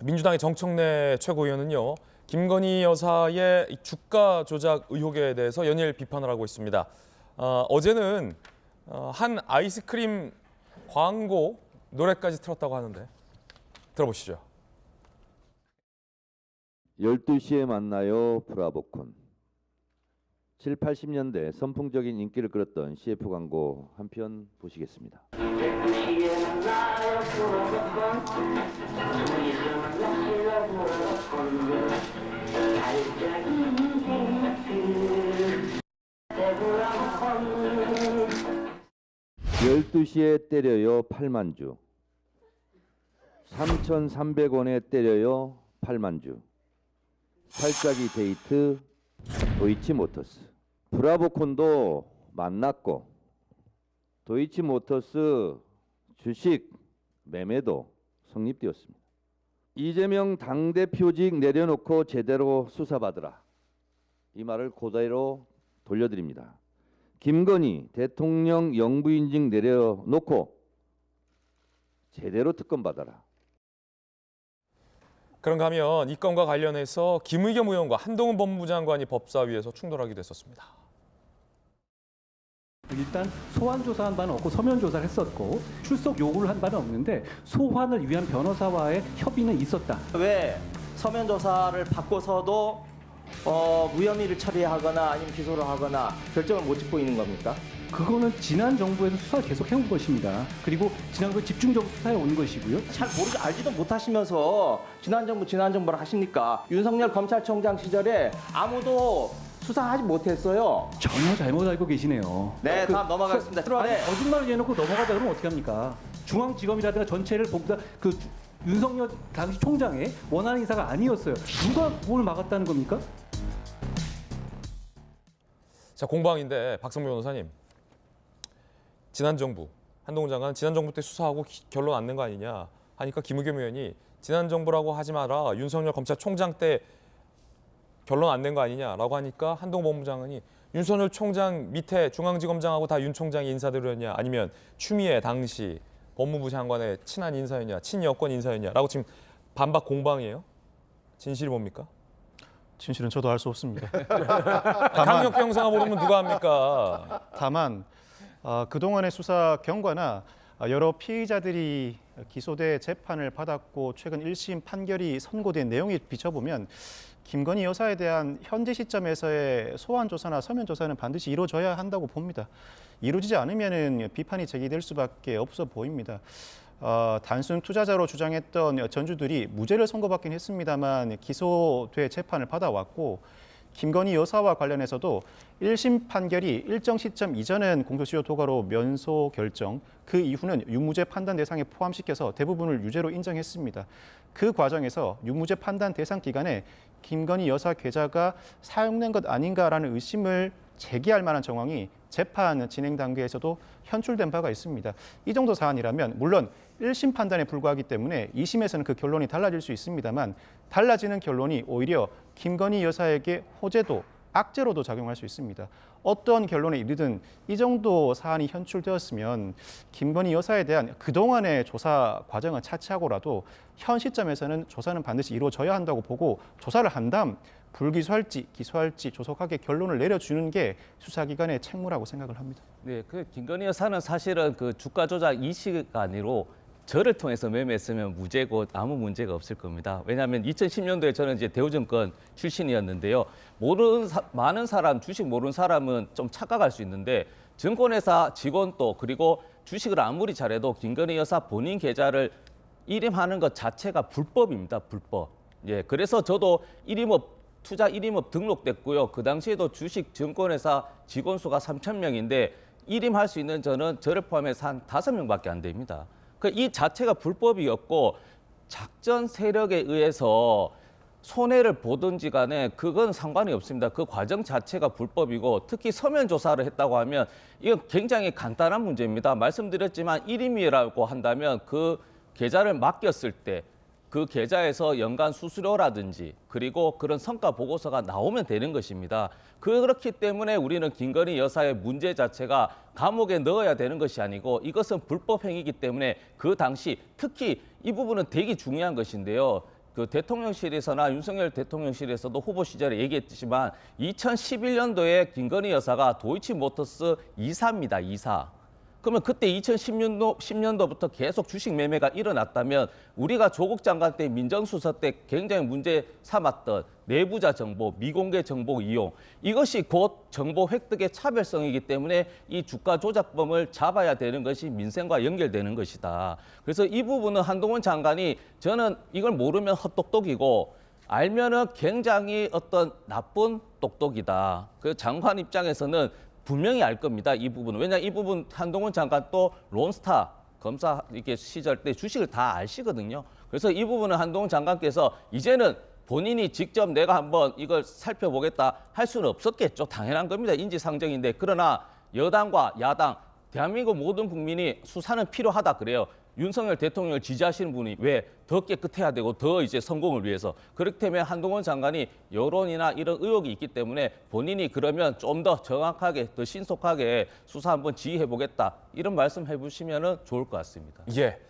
민주당의 정청래 최고위원은요, 김건희 여사의 주가 조작 의혹에 대해서 연일 비판을 하고 있습니다. 어제는 한 아이스크림 광고 노래까지 틀었다고 하는데 들어보시죠. 12시에 만나요 브라보콘. 7, 80년대 선풍적인 인기를 끌었던 CF 광고 한 편 보시겠습니다. (12시에) 때려요 8만주, 3,300원에 때려요 8만주, 살짝이 데이트 도이치모터스. 브라보콘도 만났고 도이치모터스 주식 매매도 성립되었습니다. 이재명 당대표직 내려놓고 제대로 수사받으라, 이 말을 그대로 돌려드립니다. 김건희 대통령 영부인직 내려놓고 제대로 특검 받아라. 그런가 하면 이 건과 관련해서 김의겸 의원과 한동훈 법무부 장관이 법사위에서 충돌하기도 했었습니다. 일단 소환 조사한 바는 없고 서면 조사를 했었고 출석 요구를 한 바는 없는데 소환을 위한 변호사와의 협의는 있었다. 왜 서면 조사를 받고서도 무혐의를 처리하거나 아니면 기소를 하거나 결정을 못 짓고 있는 겁니까? 그거는 지난 정부에서 수사를 계속 해온 것입니다. 그리고 지난 정부 집중적으로 수사해 온 것이고요. 잘 모르지 알지도 못하시면서 지난 정부를 하십니까? 윤석열 검찰총장 시절에 아무도 수사하지 못했어요. 전혀 잘못 알고 계시네요. 네, 다음 넘어가겠습니다. 아니, 거짓말을 해놓고 넘어가다 그러면 어떻게 합니까? 중앙지검이라든가 전체를 보다 그 윤석열 당시 총장의 원하는 인사가 아니었어요. 누가 그걸 막았다는 겁니까? 자, 공방인데 박성민 변호사님, 지난 정부, 한동훈 장관은 지난 정부 때 수사하고 결론 안 낸 거 아니냐 하니까 김의겸 의원이 지난 정부라고 하지 마라, 윤석열 검찰총장 때 결론 안 낸 거 아니냐라고 하니까 한동훈 법무부 장관이 윤석열 총장 밑에 중앙지검장하고 다 윤 총장이 인사들이었냐, 아니면 추미애 당시 법무부 장관의 친한 인사였냐, 친여권 인사였냐라고 지금 반박 공방이에요. 진실이 뭡니까? 진실은 저도 알 수 없습니다. 강력부 형사가 모르면 누가 합니까? 다만 그동안의 수사 경과나 여러 피의자들이 기소돼 재판을 받았고 최근 1심 판결이 선고된 내용에 비춰보면 김건희 여사에 대한 현재 시점에서의 소환 조사나 서면 조사는 반드시 이루어져야 한다고 봅니다. 이루어지지 않으면 비판이 제기될 수밖에 없어 보입니다. 단순 투자자로 주장했던 전주들이 무죄를 선고받긴 했습니다만 기소돼 재판을 받아왔고, 김건희 여사와 관련해서도 1심 판결이 일정 시점 이전은 공소시효 도과로 면소 결정, 그 이후는 유무죄 판단 대상에 포함시켜서 대부분을 유죄로 인정했습니다. 그 과정에서 유무죄 판단 대상 기간에 김건희 여사 계좌가 사용된 것 아닌가라는 의심을 제기할 만한 정황이 재판 진행 단계에서도 현출된 바가 있습니다. 이 정도 사안이라면 물론 1심 판단에 불과하기 때문에 2심에서는 그 결론이 달라질 수 있습니다만, 달라지는 결론이 오히려 김건희 여사에게 호재도 악재로도 작용할 수 있습니다. 어떤 결론에 이르든 이 정도 사안이 현출되었으면 김건희 여사에 대한 그동안의 조사 과정은 차치하고라도 현 시점에서는 조사는 반드시 이루어져야 한다고 보고, 조사를 한 다음 불기소할지 기소할지 조속하게 결론을 내려주는 게 수사기관의 책무라고 생각을 합니다. 네, 그 김건희 여사는 사실은 그 주가 조작 이슈가 아니고 저를 통해서 매매했으면 무죄고 아무 문제가 없을 겁니다. 왜냐하면 2010년도에 저는 이제 대우증권 출신이었는데요. 많은 사람, 주식 모르는 사람은 좀 착각할 수 있는데, 증권회사 직원도 그리고 주식을 아무리 잘해도 김건희 여사 본인 계좌를 일임하는 것 자체가 불법입니다. 불법. 예, 그래서 저도 투자 1임업 등록됐고요. 그 당시에도 주식 증권회사 직원 수가 3,000명인데 일임할 수 있는 저를 포함해서 한 5명밖에 안 됩니다. 이 자체가 불법이었고, 작전 세력에 의해서 손해를 보든지 간에 그건 상관이 없습니다. 그 과정 자체가 불법이고, 특히 서면 조사를 했다고 하면 이건 굉장히 간단한 문제입니다. 말씀드렸지만 1임이라고 한다면 그 계좌를 맡겼을 때 그 계좌에서 연간 수수료라든지 그리고 그런 성과 보고서가 나오면 되는 것입니다. 그렇기 때문에 우리는 김건희 여사의 문제 자체가 감옥에 넣어야 되는 것이 아니고, 이것은 불법 행위이기 때문에 그 당시 특히 이 부분은 되게 중요한 것인데요. 그 대통령실에서나 윤석열 대통령실에서도 후보 시절에 얘기했지만 2011년도에 김건희 여사가 도이치모터스 이사입니다. 이사. 그러면 그때 10년도부터 계속 주식 매매가 일어났다면 우리가 조국 장관 때 민정수사 때 굉장히 문제 삼았던 내부자 정보, 미공개 정보 이용 이것이 곧 정보 획득의 차별성이기 때문에 이 주가 조작범을 잡아야 되는 것이 민생과 연결되는 것이다. 그래서 이 부분은 한동훈 장관이 저는 이걸 모르면 헛똑똑이고 알면은 굉장히 어떤 나쁜 똑똑이다. 그 장관 입장에서는 분명히 알 겁니다. 이 부분은. 왜냐하면 이 부분 한동훈 장관 또 론스타 검사 이렇게 시절 때 주식을 다 아시거든요. 그래서 이 부분은 한동훈 장관께서 이제는 본인이 직접 내가 한번 이걸 살펴보겠다 할 수는 없었겠죠. 당연한 겁니다. 인지상정인데. 그러나 여당과 야당, 대한민국 모든 국민이 수사는 필요하다 그래요. 윤석열 대통령을 지지하시는 분이 왜 더 깨끗해야 되고 더 이제 성공을 위해서 그렇다면 한동훈 장관이 여론이나 이런 의혹이 있기 때문에 본인이 그러면 좀 더 정확하게 더 신속하게 수사 한번 지휘해 보겠다 이런 말씀 해보시면 좋을 것 같습니다. 예.